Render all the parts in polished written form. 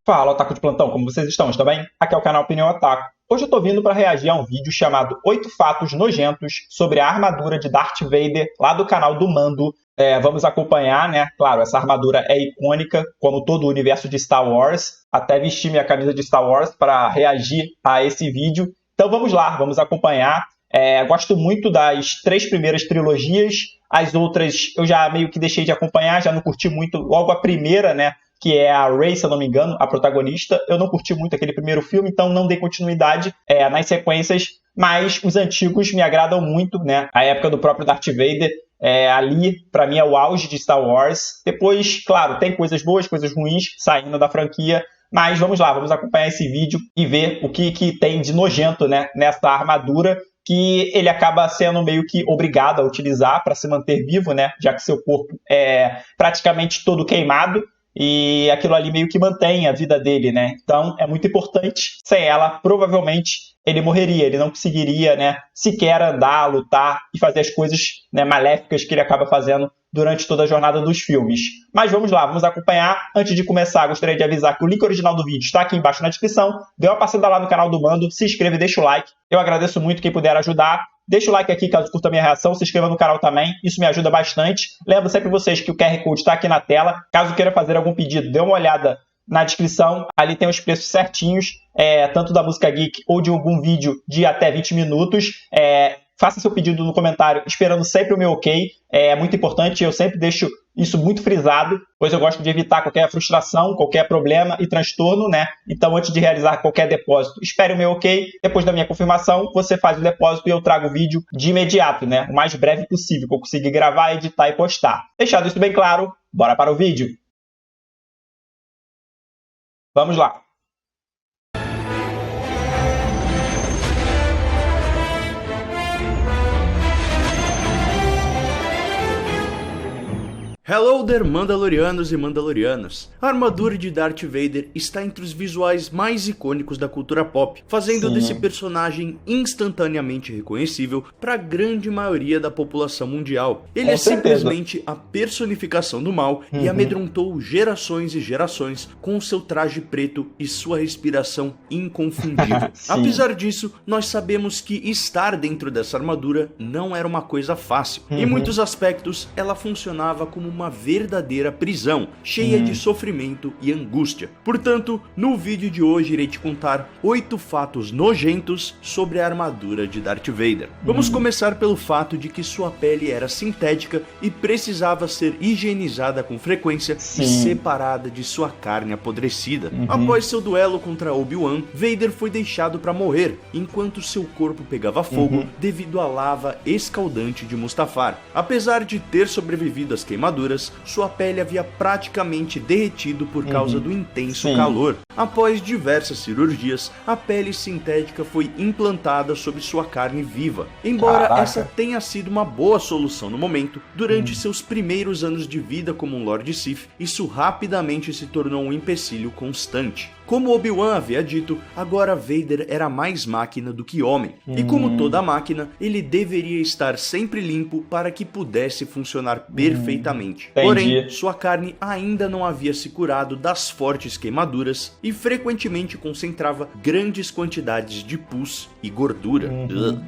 Fala, Otaku de Plantão, como vocês estão? Está bem? Aqui é o canal Opinião Otaku. Hoje eu tô vindo para reagir a um vídeo chamado 8 fatos nojentos sobre a armadura de Darth Vader, lá do canal do Mando. Vamos acompanhar, né? Claro, essa armadura é icônica, como todo o universo de Star Wars. Até vesti minha camisa de Star Wars para reagir a esse vídeo. Então vamos lá, vamos acompanhar. Gosto muito das 3 primeiras trilogias. As outras eu já meio que deixei de acompanhar, já não curti muito. Logo a primeira, né? Que é a Rey, se eu não me engano, a protagonista. Eu não curti muito aquele primeiro filme, então não dei continuidade nas sequências, mas os antigos me agradam muito, né? A época do próprio Darth Vader, ali, pra mim, é o auge de Star Wars. Depois, claro, tem coisas boas, coisas ruins saindo da franquia, mas vamos lá, vamos acompanhar esse vídeo e ver o que tem de nojento, né, nessa armadura, que ele acaba sendo meio que obrigado a utilizar para se manter vivo, né? Já que seu corpo é praticamente todo queimado. E aquilo ali meio que mantém a vida dele, né? Então é muito importante. Sem ela, provavelmente ele morreria. Ele não conseguiria, né, sequer andar, lutar e fazer as coisas, né, maléficas que ele acaba fazendo durante toda a jornada dos filmes. Mas vamos lá, vamos acompanhar. Antes de começar, gostaria de avisar que o link original do vídeo está aqui embaixo na descrição. Dê uma passada lá no canal do Mando, se inscreva e deixa o like. Eu agradeço muito quem puder ajudar. Deixa o like aqui caso curta a minha reação, se inscreva no canal também, isso me ajuda bastante. Lembro sempre vocês que o QR Code está aqui na tela. Caso queira fazer algum pedido, dê uma olhada na descrição, ali tem os preços certinhos, tanto da Música Geek ou de algum vídeo de até 20 minutos. Faça seu pedido no comentário, esperando sempre o meu ok. É muito importante, eu sempre deixo isso muito frisado, pois eu gosto de evitar qualquer frustração, qualquer problema e transtorno, né? Então, antes de realizar qualquer depósito, espere o meu ok. Depois da minha confirmação, você faz o depósito e eu trago o vídeo de imediato, né? O mais breve possível, que eu conseguir gravar, editar e postar. Deixado isso bem claro, bora para o vídeo. Vamos lá. Hello there, Mandalorianos e Mandalorianas! A armadura de Darth Vader está entre os visuais mais icônicos da cultura pop, fazendo desse personagem instantaneamente reconhecível para a grande maioria da população mundial. Ele simplesmente a personificação do mal e amedrontou gerações e gerações com o seu traje preto e sua respiração inconfundível. Apesar disso, nós sabemos que estar dentro dessa armadura não era uma coisa fácil. Em muitos aspectos, ela funcionava como uma verdadeira prisão, cheia de sofrimento e angústia. Portanto, no vídeo de hoje irei te contar 8 fatos nojentos sobre a armadura de Darth Vader. Vamos começar pelo fato de que sua pele era sintética e precisava ser higienizada com frequência e separada de sua carne apodrecida. Após seu duelo contra Obi-Wan, Vader foi deixado para morrer, enquanto seu corpo pegava fogo devido à lava escaldante de Mustafar. Apesar de ter sobrevivido às queimaduras, sua pele havia praticamente derretido por causa do intenso calor. Após diversas cirurgias, a pele sintética foi implantada sobre sua carne viva. Embora essa tenha sido uma boa solução no momento, durante seus primeiros anos de vida como um Lord Sith, isso rapidamente se tornou um empecilho constante. Como Obi-Wan havia dito, agora Vader era mais máquina do que homem. E como toda máquina, ele deveria estar sempre limpo para que pudesse funcionar perfeitamente. Porém, sua carne ainda não havia se curado das fortes queimaduras e frequentemente concentrava grandes quantidades de pus e gordura.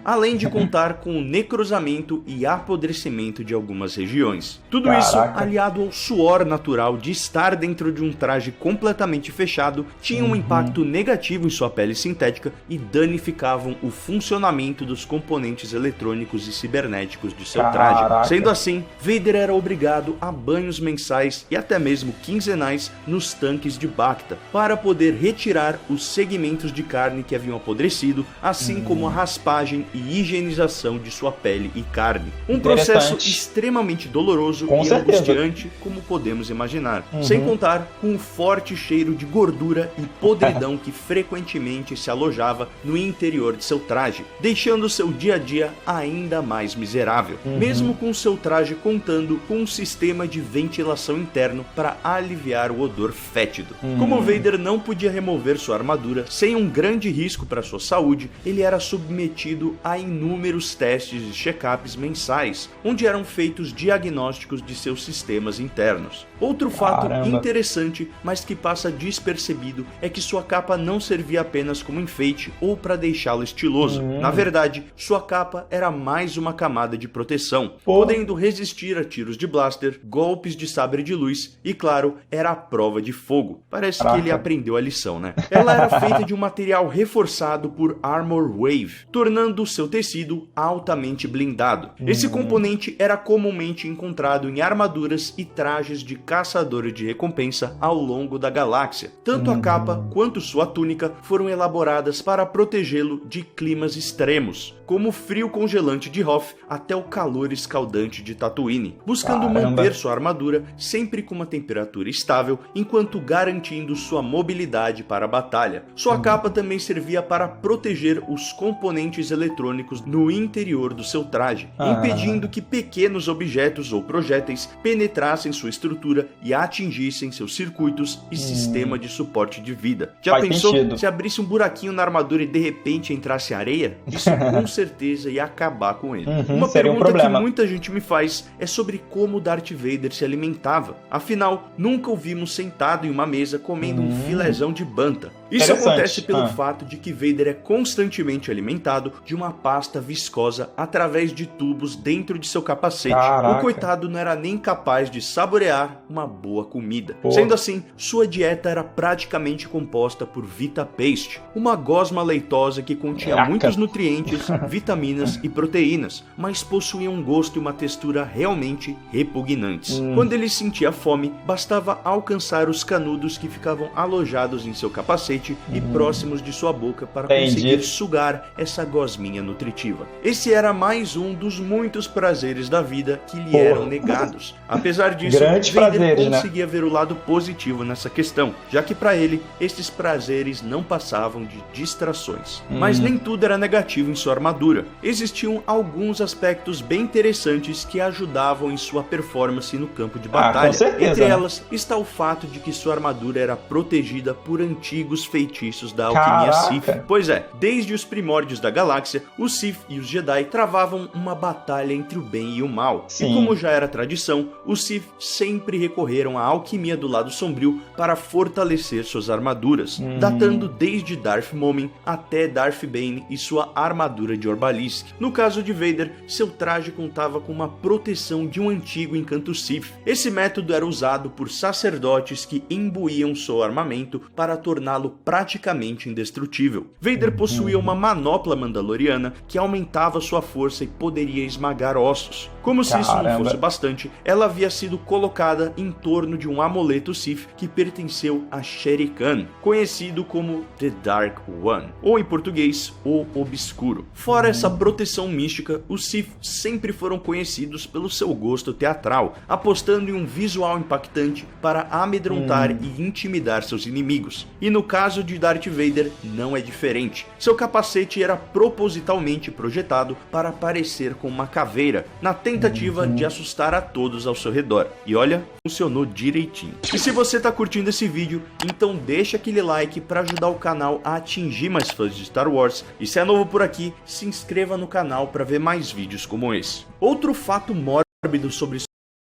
Além de contar com o necrosamento e apodrecimento de algumas regiões. Tudo isso, aliado ao suor natural de estar dentro de um traje completamente fechado, tinham um impacto negativo em sua pele sintética e danificavam o funcionamento dos componentes eletrônicos e cibernéticos de seu traje. Sendo assim, Vader era obrigado a banhos mensais e até mesmo quinzenais nos tanques de Bacta, para poder retirar os segmentos de carne que haviam apodrecido, assim como a raspagem e higienização de sua pele e carne. Um processo extremamente doloroso e angustiante, como podemos imaginar. Sem contar com o forte cheiro de gordura e podridão que frequentemente se alojava no interior de seu traje, deixando seu dia a dia ainda mais miserável, mesmo com seu traje contando com um sistema de ventilação interno para aliviar o odor fétido. Como Vader não não podia remover sua armadura sem um grande risco para sua saúde, ele era submetido a inúmeros testes e check-ups mensais, onde eram feitos diagnósticos de seus sistemas internos. Outro fato interessante, mas que passa despercebido, é que sua capa não servia apenas como enfeite ou para deixá-lo estiloso. Na verdade, sua capa era mais uma camada de proteção, podendo resistir a tiros de blaster, golpes de sabre de luz e, claro, era a prova de fogo. Parece que ele aprendeu a lição, né? Ela era feita de um material reforçado por Armor Wave, tornando seu tecido altamente blindado. Esse componente era comumente encontrado em armaduras e trajes de caçadores de recompensa ao longo da galáxia. Tanto a capa quanto sua túnica foram elaboradas para protegê-lo de climas extremos, como o frio congelante de Hoth até o calor escaldante de Tatooine, buscando manter sua armadura sempre com uma temperatura estável, enquanto garantindo sua mobilidade para a batalha. Sua capa também servia para proteger os componentes eletrônicos no interior do seu traje, impedindo que pequenos objetos ou projéteis penetrassem sua estrutura e atingissem seus circuitos e sistema de suporte de vida. Já pensou se abrisse um buraquinho na armadura e de repente entrasse areia? Isso com certeza ia acabar com ele. Uma pergunta que muita gente me faz é sobre como Darth Vader se alimentava. Afinal, nunca o vimos sentado em uma mesa comendo um filézão de banta. Isso acontece pelo fato de que Vader é constantemente alimentado de uma pasta viscosa através de tubos dentro de seu capacete. O coitado não era nem capaz de saborear uma boa comida. Sendo assim, sua dieta era praticamente composta por Vita Paste, uma gosma leitosa que continha muitos nutrientes, vitaminas e proteínas, mas possuía um gosto e uma textura realmente repugnantes. Quando ele sentia fome, bastava alcançar os canudos que ficavam alojados em seu capacete e próximos de sua boca para conseguir sugar essa gosminha nutritiva. Esse era mais um dos muitos prazeres da vida que lhe eram negados. Apesar disso, Vader conseguia ver o lado positivo nessa questão, já que para ele, esses prazeres não passavam de distrações. Mas nem tudo era negativo em sua armadura. Existiam alguns aspectos bem interessantes que ajudavam em sua performance no campo de batalha. Entre elas está o fato de que sua armadura era protegida por antigos feitiços da alquimia Sith. Pois é, desde os primórdios da galáxia, os Sith e os Jedi travavam uma batalha entre o bem e o mal. E como já era tradição, os Sith sempre recorreram à alquimia do lado sombrio para fortalecer suas armaduras, datando desde Darth Momin até Darth Bane e sua armadura de Orbalisk. No caso de Vader, seu traje contava com uma proteção de um antigo encanto Sith. Esse método era usado por sacerdotes que imbuíam seu armamento para torná-lo praticamente indestrutível. Vader possuía uma manopla mandaloriana que aumentava sua força e poderia esmagar ossos. Como se isso não fosse bastante, ela havia sido colocada em torno de um amuleto Sith que pertenceu a Shere Khan, conhecido como The Dark One, ou em português, o Obscuro. Fora essa proteção mística, os Sith sempre foram conhecidos pelo seu gosto teatral, apostando em um visual impactante para amedrontar e intimidar seus inimigos. E no caso de Darth Vader, não é diferente. Seu capacete era propositalmente projetado para parecer com uma caveira, na tentativa de assustar a todos ao seu redor. E olha, funcionou direitinho. E se você tá curtindo esse vídeo, então deixa aquele like para ajudar o canal a atingir mais fãs de Star Wars. E se é novo por aqui, se inscreva no canal para ver mais vídeos como esse. Outro fato mórbido sobre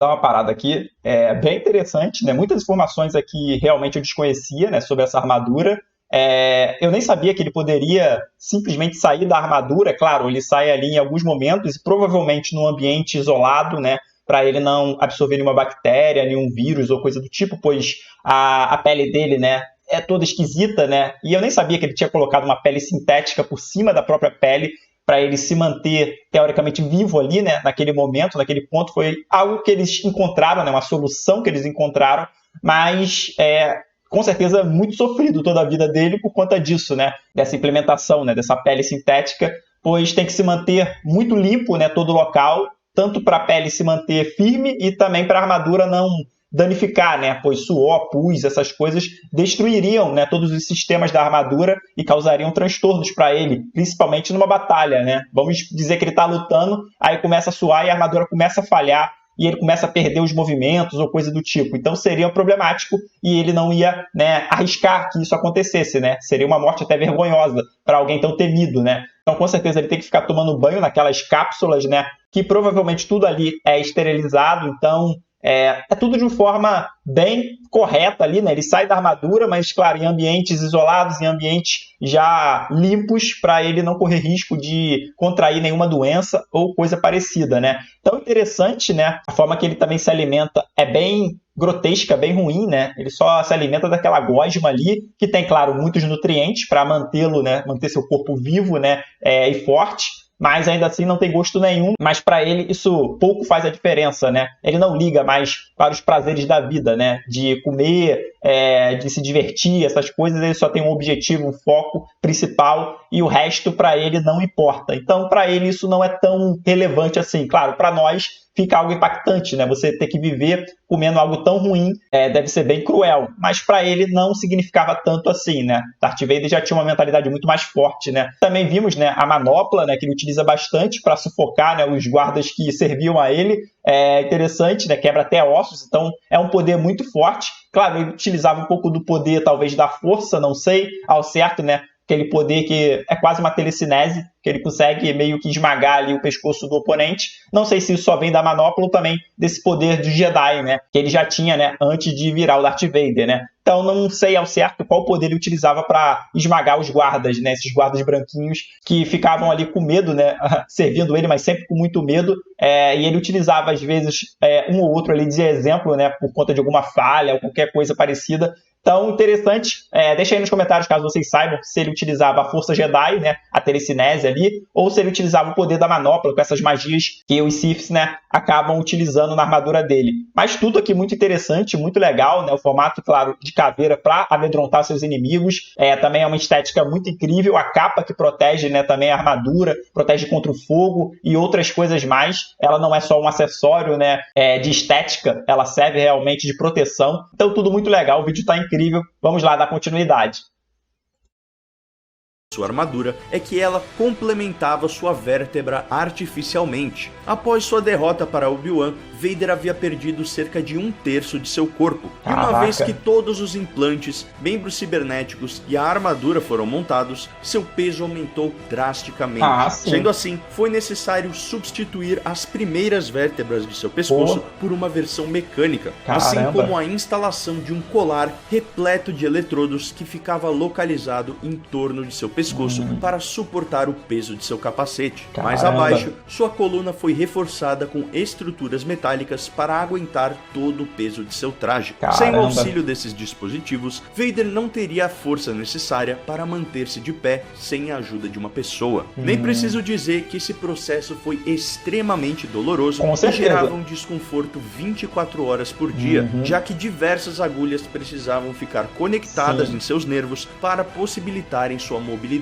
uma parada aqui, bem interessante, né? Muitas informações aqui realmente eu desconhecia, né, sobre essa armadura. Eu nem sabia que ele poderia simplesmente sair da armadura. Claro, ele sai ali em alguns momentos e provavelmente num ambiente isolado, né, para ele não absorver nenhuma bactéria, nenhum vírus ou coisa do tipo, pois a pele dele, né, é toda esquisita, né? E eu nem sabia que ele tinha colocado uma pele sintética por cima da própria pele para ele se manter teoricamente vivo ali, né, naquele momento, naquele ponto. Foi algo que eles encontraram, né, uma solução que eles encontraram, mas com certeza muito sofrido toda a vida dele por conta disso, né, dessa implementação, né, dessa pele sintética, pois tem que se manter muito limpo, né, todo o local, tanto para a pele se manter firme e também para a armadura não danificar, né, pois suor, pus, essas coisas destruiriam, né, todos os sistemas da armadura e causariam transtornos para ele, principalmente numa batalha, né. Vamos dizer que ele está lutando, aí começa a suar e a armadura começa a falhar, e ele começa a perder os movimentos ou coisa do tipo. Então seria problemático e ele não ia, né, arriscar que isso acontecesse, né? Seria uma morte até vergonhosa para alguém tão temido, né? Então, com certeza, ele tem que ficar tomando banho naquelas cápsulas, né? Que provavelmente tudo ali é esterilizado, então é tudo de uma forma bem correta ali, né? Ele sai da armadura, mas, claro, em ambientes isolados, em ambientes já limpos, para ele não correr risco de contrair nenhuma doença ou coisa parecida, né? Então, interessante, né? A forma que ele também se alimenta é bem grotesca, bem ruim, né? Ele só se alimenta daquela gosma ali, que tem, claro, muitos nutrientes para mantê-lo, né? Manter seu corpo vivo, né? E forte. Mas ainda assim não tem gosto nenhum, mas para ele isso pouco faz a diferença, né? Ele não liga mais para os prazeres da vida, né? De comer, de se divertir, essas coisas, ele só tem um objetivo, um foco principal e o resto para ele não importa. Então, para ele isso não é tão relevante assim. Claro, para nós fica algo impactante, né? Você ter que viver comendo algo tão ruim deve ser bem cruel, mas para ele não significava tanto assim, né? Darth Vader já tinha uma mentalidade muito mais forte, né? Também vimos, né, a manopla, né, que ele utiliza bastante para sufocar, né, os guardas que serviam a ele. É interessante, né? Quebra até ossos, então é um poder muito forte. Claro, ele utilizava um pouco do poder, talvez, da força, não sei ao certo, né? Aquele poder que é quase uma telecinese, que ele consegue meio que esmagar ali o pescoço do oponente. Não sei se isso só vem da manopla ou também desse poder do Jedi, né? Que ele já tinha, né? Antes de virar o Darth Vader, né? Então não sei ao certo qual poder ele utilizava para esmagar os guardas, né? Esses guardas branquinhos que ficavam ali com medo, né? Servindo ele, mas sempre com muito medo. E ele utilizava, às vezes, um ou outro ali de exemplo, né? Por conta de alguma falha ou qualquer coisa parecida. Então, interessante. Deixa aí nos comentários, caso vocês saibam, se ele utilizava a força Jedi, né, a telecinese ali, ou se ele utilizava o poder da manopla, com essas magias que os Siths, né, acabam utilizando na armadura dele. Mas tudo aqui muito interessante, muito legal, né, o formato, claro, de caveira para amedrontar seus inimigos. Também é uma estética muito incrível, a capa que protege, né, também a armadura, protege contra o fogo e outras coisas mais. Ela não é só um acessório, né, de estética, ela serve realmente de proteção. Então, tudo muito legal, o vídeo está incrível. Vamos lá dar continuidade. Sua armadura é que ela complementava sua vértebra artificialmente. Após sua derrota para Obi-Wan, Vader havia perdido cerca de 1/3 de seu corpo. E uma vez que todos os implantes, membros cibernéticos e a armadura foram montados, seu peso aumentou drasticamente. Sendo assim, foi necessário substituir as primeiras vértebras de seu pescoço por uma versão mecânica, assim como a instalação de um colar repleto de eletrodos que ficava localizado em torno de seu pescoço para suportar o peso de seu capacete. Mais abaixo, sua coluna foi reforçada com estruturas metálicas para aguentar todo o peso de seu traje. Sem o auxílio desses dispositivos, Vader não teria a força necessária para manter-se de pé sem a ajuda de uma pessoa. Nem preciso dizer que esse processo foi extremamente doloroso e gerava um desconforto 24 horas por dia, já que diversas agulhas precisavam ficar conectadas em seus nervos para possibilitarem sua mobilidade.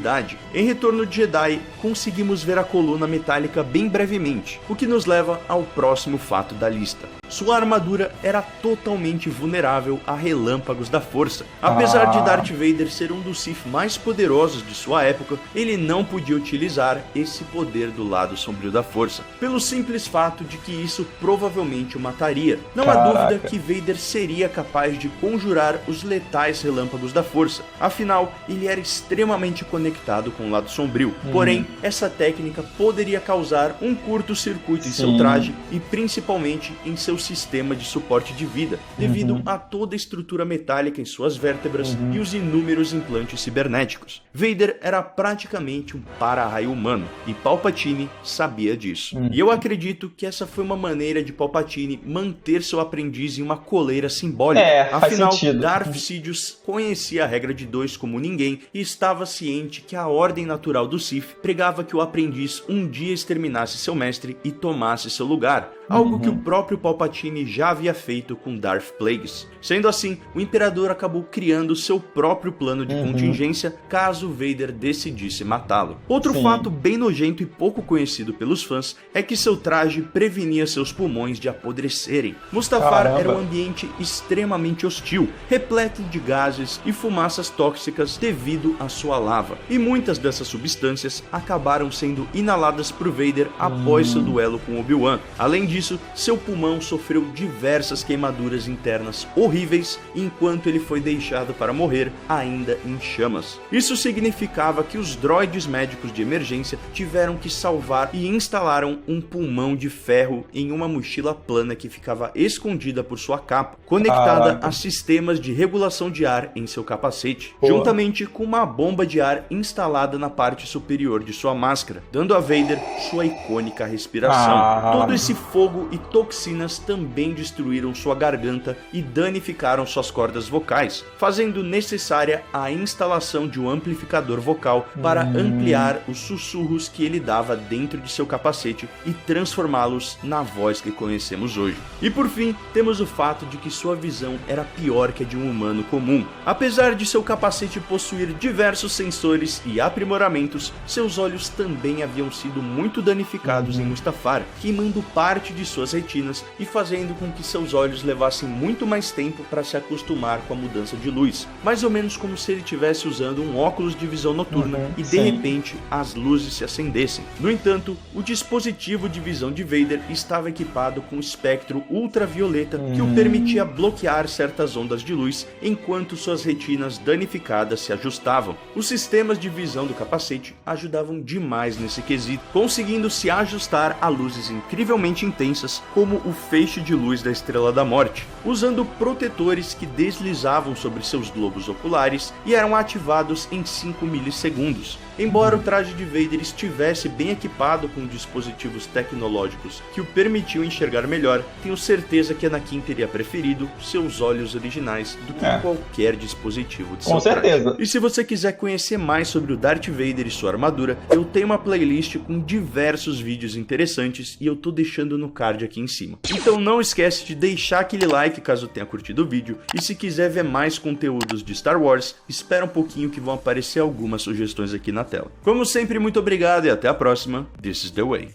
Em Retorno de Jedi, conseguimos ver a coluna metálica bem brevemente, o que nos leva ao próximo fato da lista. Sua armadura era totalmente vulnerável a relâmpagos da força. Apesar de Darth Vader ser um dos Sith mais poderosos de sua época, ele não podia utilizar esse poder do lado sombrio da força, pelo simples fato de que isso provavelmente o mataria. Não há dúvida que Vader seria capaz de conjurar os letais relâmpagos da força, afinal, ele era extremamente conectado com o lado sombrio. Porém, essa técnica poderia causar um curto-circuito em seu traje e principalmente em seu sistema de suporte de vida, devido a toda a estrutura metálica em suas vértebras e os inúmeros implantes cibernéticos. Vader era praticamente um para-raio humano, e Palpatine sabia disso. E eu acredito que essa foi uma maneira de Palpatine manter seu aprendiz em uma coleira simbólica. Afinal, Darth Sidious conhecia a regra de 2 como ninguém e estava ciente que a ordem natural do Sith pregava que o aprendiz um dia exterminasse seu mestre e tomasse seu lugar, algo que o próprio Palpatine já havia feito com Darth Plagueis. Sendo assim, o Imperador acabou criando seu próprio plano de contingência caso Vader decidisse matá-lo. Outro fato bem nojento e pouco conhecido pelos fãs é que seu traje prevenia seus pulmões de apodrecerem. Mustafar era um ambiente extremamente hostil, repleto de gases e fumaças tóxicas devido à sua lava, e muitas dessas substâncias acabaram sendo inaladas por Vader após seu duelo com Obi-Wan. Além disso, seu pulmão sofreu diversas queimaduras internas horríveis enquanto ele foi deixado para morrer ainda em chamas. Isso significava que os droides médicos de emergência tiveram que salvar e instalaram um pulmão de ferro em uma mochila plana que ficava escondida por sua capa, conectada a sistemas de regulação de ar em seu capacete, juntamente com uma bomba de ar instalada na parte superior de sua máscara, dando a Vader sua icônica respiração. Todo esse fogo e toxinas também destruíram sua garganta e danificaram suas cordas vocais, fazendo necessária a instalação de um amplificador vocal para ampliar os sussurros que ele dava dentro de seu capacete e transformá-los na voz que conhecemos hoje. E por fim, temos o fato de que sua visão era pior que a de um humano comum. Apesar de seu capacete possuir diversos sensores e aprimoramentos, seus olhos também haviam sido muito danificados em Mustafar, queimando parte de suas retinas e fazendo com que seus olhos levassem muito mais tempo para se acostumar com a mudança de luz, mais ou menos como se ele estivesse usando um óculos de visão noturna e de repente as luzes se acendessem. No entanto, o dispositivo de visão de Vader estava equipado com um espectro ultravioleta que o permitia bloquear certas ondas de luz enquanto suas retinas danificadas se ajustavam. Os sistemas de visão do capacete ajudavam demais nesse quesito, conseguindo se ajustar a luzes incrivelmente intensas como o feixe de luz da Estrela da Morte, usando protetores que deslizavam sobre seus globos oculares e eram ativados em 5 milissegundos. Embora o traje de Vader estivesse bem equipado com dispositivos tecnológicos que o permitiam enxergar melhor, tenho certeza que Anakin teria preferido seus olhos originais do que qualquer dispositivo de seu traje. E se você quiser conhecer mais sobre o Darth Vader e sua armadura, eu tenho uma playlist com diversos vídeos interessantes e eu tô deixando no card aqui em cima. Então não esquece de deixar aquele like caso tenha curtido o vídeo, e se quiser ver mais conteúdos de Star Wars, espera um pouquinho que vão aparecer algumas sugestões aqui na tela. Como sempre, muito obrigado e até a próxima. This is the way.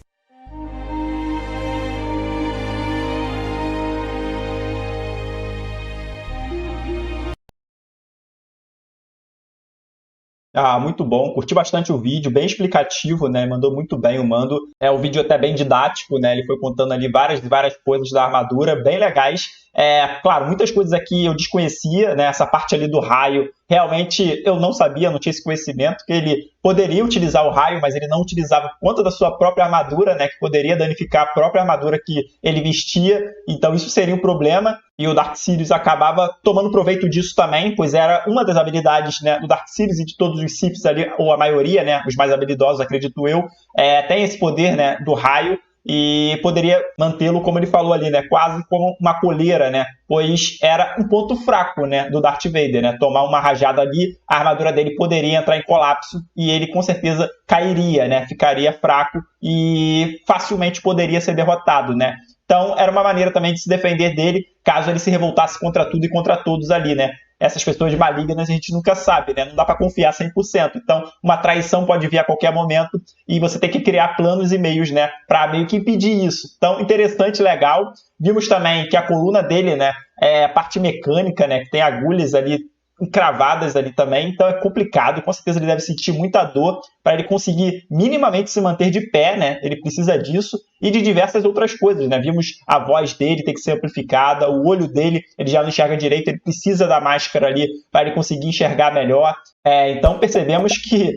Muito bom, curti bastante o vídeo, bem explicativo, né? Mandou muito bem o Mando. O vídeo até bem didático, né? Ele foi contando ali várias coisas da armadura, bem legais. Claro, muitas coisas aqui eu desconhecia, né? Essa parte ali do raio, realmente eu não sabia, não tinha esse conhecimento, que ele poderia utilizar o raio, mas ele não utilizava por conta da sua própria armadura, né? Que poderia danificar a própria armadura que ele vestia, então isso seria um problema. E o Darth Sidious acabava tomando proveito disso também, pois era uma das habilidades, né, do Darth Sidious e de todos os Siths ali, ou a maioria, né, os mais habilidosos, acredito eu, tem esse poder, né, do raio, e poderia mantê-lo, como ele falou ali, né, quase como uma coleira, né, pois era um ponto fraco, né, do Darth Vader, né, tomar uma rajada ali, a armadura dele poderia entrar em colapso e ele com certeza cairia, né, ficaria fraco e facilmente poderia ser derrotado, né. Então, era uma maneira também de se defender dele, caso ele se revoltasse contra tudo e contra todos ali, né? Essas pessoas malignas a gente nunca sabe, né? Não dá para confiar 100%. Então, uma traição pode vir a qualquer momento e você tem que criar planos e meios, né? Para meio que impedir isso. Então, interessante, legal. Vimos também que a coluna dele, né? É parte mecânica, né? Que tem agulhas ali encravadas ali também, então é complicado, com certeza ele deve sentir muita dor para ele conseguir minimamente se manter de pé, né? Ele precisa disso e de diversas outras coisas, né? Vimos a voz dele tem que ser amplificada, o olho dele, ele já não enxerga direito, ele precisa da máscara ali para ele conseguir enxergar melhor. Então percebemos que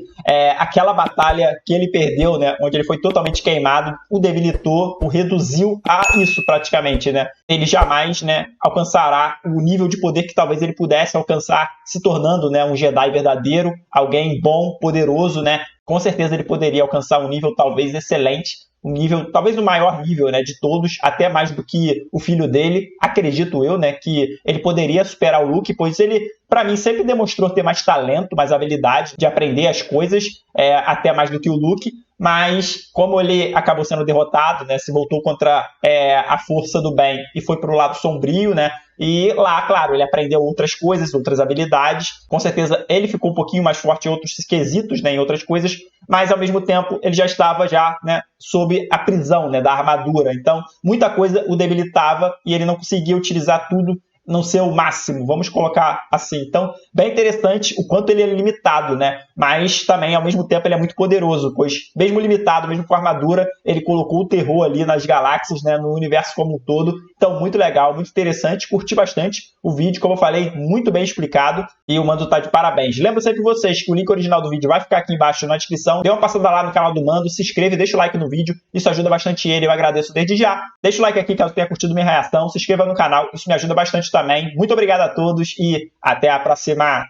aquela batalha que ele perdeu, né, onde ele foi totalmente queimado, o debilitou, o reduziu a isso praticamente, né? Ele jamais, né, alcançará o nível de poder que talvez ele pudesse alcançar se tornando, né, um Jedi verdadeiro, alguém bom, poderoso, né? Com certeza ele poderia alcançar um nível talvez excelente, um nível, talvez o maior nível, né, de todos, até mais do que o filho dele, acredito eu, né, que ele poderia superar o Luke, pois ele, para mim, sempre demonstrou ter mais talento, mais habilidade de aprender as coisas, até mais do que o Luke, mas como ele acabou sendo derrotado, né, se voltou contra a força do bem e foi para o lado sombrio, né, e lá, claro, ele aprendeu outras coisas, outras habilidades, com certeza ele ficou um pouquinho mais forte em outros quesitos, né, em outras coisas, mas ao mesmo tempo ele já estava né, sob a prisão, né, da armadura, então muita coisa o debilitava e ele não conseguia utilizar tudo não ser o máximo, vamos colocar assim. Então, bem interessante o quanto ele é limitado, né? Mas também, ao mesmo tempo, ele é muito poderoso, pois mesmo limitado, mesmo com armadura, ele colocou o terror ali nas galáxias, né? No universo como um todo. Então, muito legal, muito interessante, curti bastante o vídeo, como eu falei, muito bem explicado e o Mando tá de parabéns. Lembro sempre vocês que o link original do vídeo vai ficar aqui embaixo na descrição. Dê uma passada lá no canal do Mando, se inscreve, deixa o like no vídeo, isso ajuda bastante ele, eu agradeço desde já. Deixa o like aqui caso tenha curtido minha reação, se inscreva no canal, isso me ajuda bastante também. Muito obrigado a todos e até a próxima!